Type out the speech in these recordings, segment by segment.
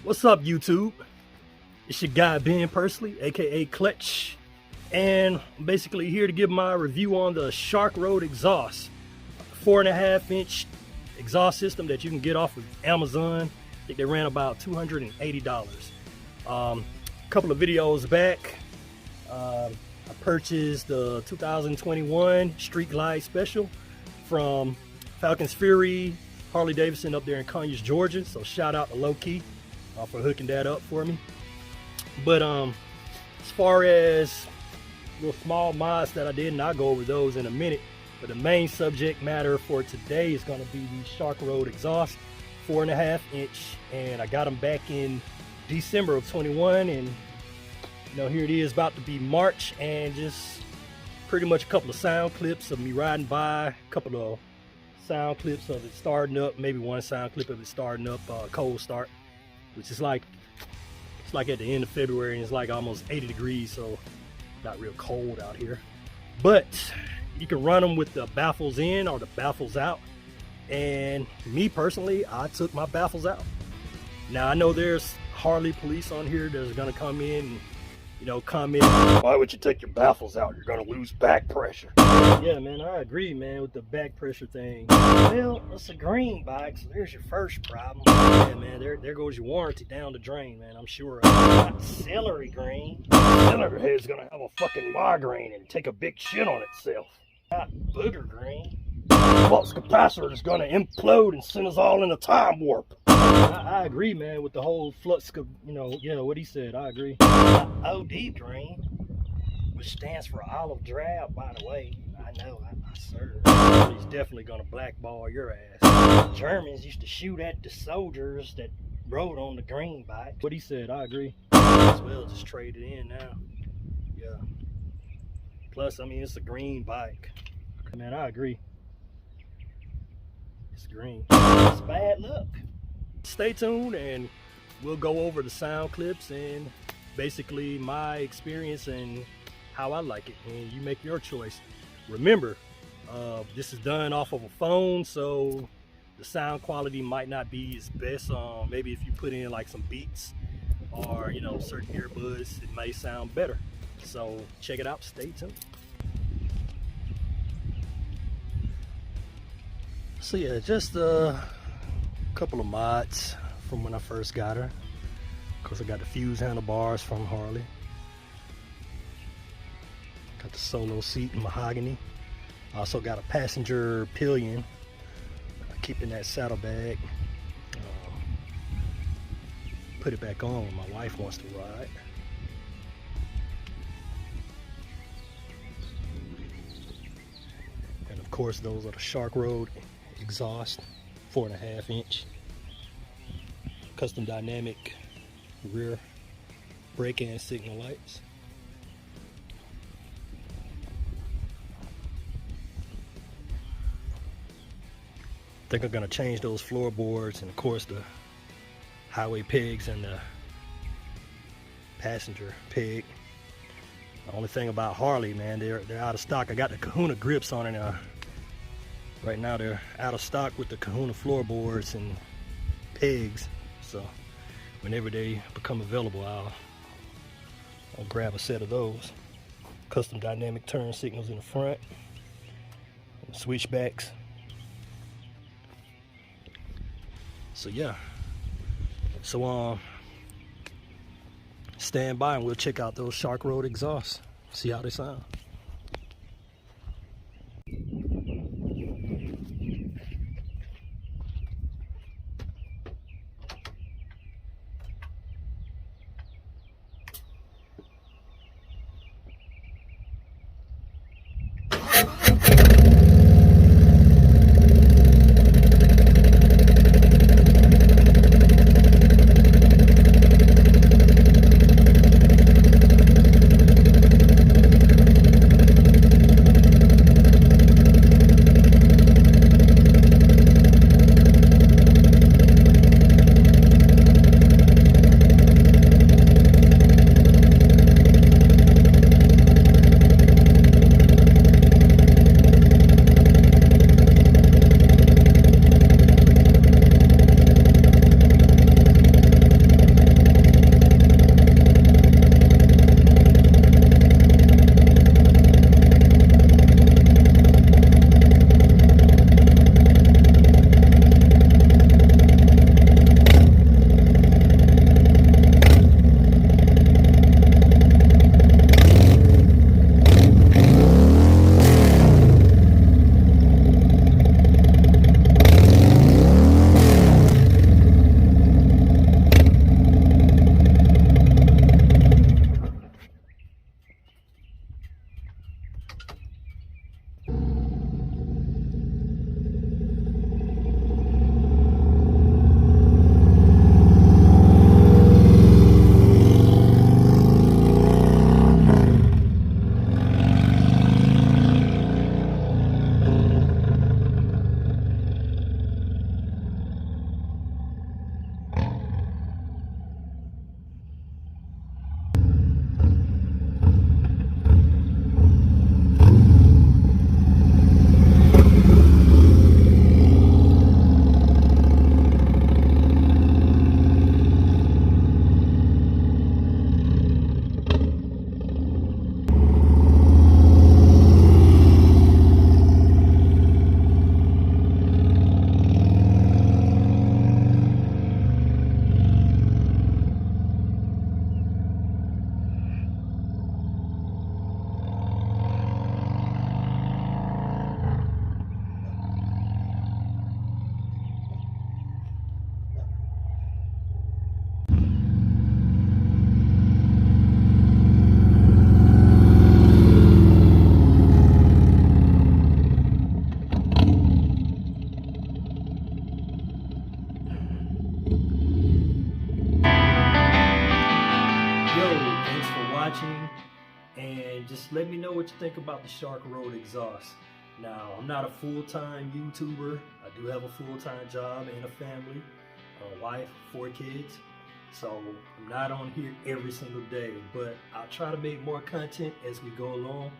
What's up, YouTube? It's your guy Ben Persley, aka Clutch, and I'm basically here to give my review on the Sharkroad exhaust, 4.5-inch exhaust system that you can get off of Amazon. I think they ran about $280. A couple of videos back, I purchased the 2021 Street Glide Special from Falcon's Fury, Harley Davidson up there in Conyers, Georgia. So shout out to Low Key for hooking that up for me. But as far as little small mods that I did, and I'll go over those in a minute. But the main subject matter for today is going to be the Sharkroad exhaust, 4.5-inch, and I got them back in December of 21, and you know, here it is about to be March, and just pretty much a couple of sound clips of me riding by, a couple of sound clips of it starting up, maybe one sound clip of it starting up, cold start, which is like, it's like at the end of February and it's like almost 80 degrees, so not real cold out here. But you can run them with the baffles in or the baffles out, and me personally, I took my baffles out. Now I know there's Harley police on here that's gonna come in and, you know, comment, why would you take your baffles out? You're gonna lose back pressure. Yeah, man, I agree, man, with the back pressure thing. Well, it's a green bike, so there's your first problem. Yeah, man, there goes your warranty down the drain, man, I'm sure. Not celery green. Celery head's gonna have a fucking migraine and take a big shit on itself. Not booger green. Flux capacitor is gonna implode and send us all in a time warp. I agree, man, with the whole flux, you know, yeah, what he said, I agree. OD green, which stands for olive drab, by the way. I know, sir. He's definitely gonna blackball your ass. Germans used to shoot at the soldiers that rode on the green bike. What he said, I agree. As well, just trade it in now. Yeah. Plus, I mean, it's a green bike. Man, I agree. It's green. It's bad luck. Stay tuned and we'll go over the sound clips and basically my experience and how I like it, and you make your choice. Remember, this is done off of a phone, so the sound quality might not be as best. Maybe if you put in like some beats or, you know, certain earbuds, it may sound better. So check it out, stay tuned. So yeah, just couple of mods from when I first got her. Of course, I got the fused handlebars from Harley. Got the solo seat in mahogany. I also got a passenger pillion, keeping that saddlebag. Put it back on when my wife wants to ride. And of course, those are the Sharkroad exhaust, 4.5-inch. Custom dynamic rear brake and signal lights. I think I'm gonna change those floorboards and of course the highway pegs and the passenger peg. The only thing about Harley, man, they're out of stock. I got the Kahuna grips on it now. Right now they're out of stock with the Kahuna floorboards and pegs. So whenever they become available, I'll grab a set of those. Custom dynamic turn signals in the front, and switchbacks. So yeah, so stand by and we'll check out those Sharkroad exhausts, see how they sound. watching, and just let me know what you think about the Sharkroad exhaust. Now, I'm not a full-time YouTuber. I do have a full-time job and a family, a wife, 4 kids. So I'm not on here every single day, but I'll try to make more content as we go along,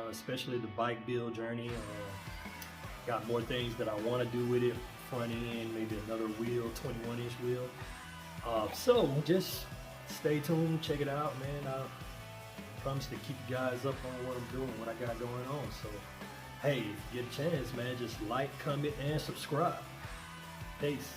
especially the bike build journey. Got more things that I want to do with it, front end, maybe another wheel, 21-inch wheel. So just stay tuned, check it out, man. I promise to keep you guys up on what I'm doing, what I got going on. So hey, if you get a chance, man, just like, comment, and subscribe. Peace.